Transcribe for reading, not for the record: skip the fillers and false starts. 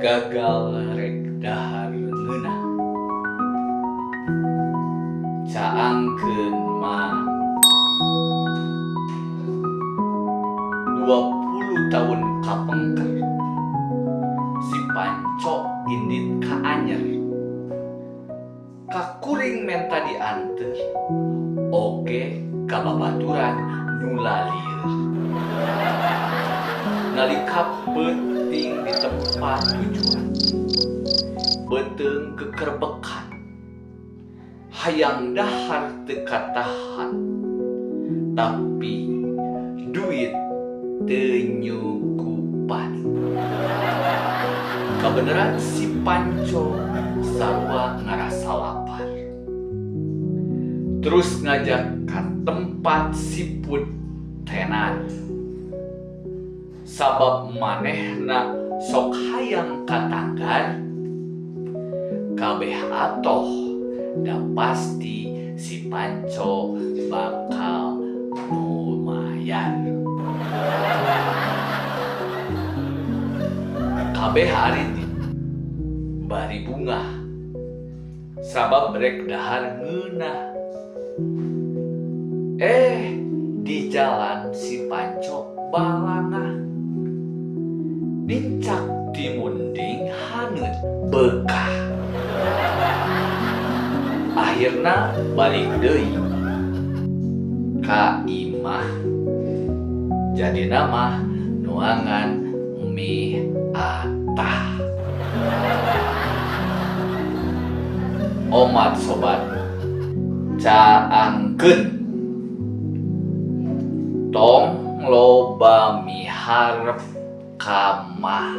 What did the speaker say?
Gagal rek dahar ngeunah, caangkeun mah 20 tahun kapengker, si Panco indit ka anyer, kakuring menta dianteur, oge ka babaturan nu lalieur. Nalika peuting di tempat tujuan, beuteung kekerbekan, hayang dahar teu katahan, tapi duit teu nyukupan. Kabeneran si Panco sarua ngarasa lapar, terus ngajak ka tempat siput tenan. Sabab manehna sok hayang katanggar, kabeh atoh da pasti si Panco bakal lumayan. Kabeh hari bari bunga, sabab rek dahar ngeunah. Di jalan si Panco balangah, dincak dimunding haneut bekah. Akhirna balik deui ka imah, jadi nama nuangan mie atah. Omat sobat, caangkeun tong loba miharep kamah.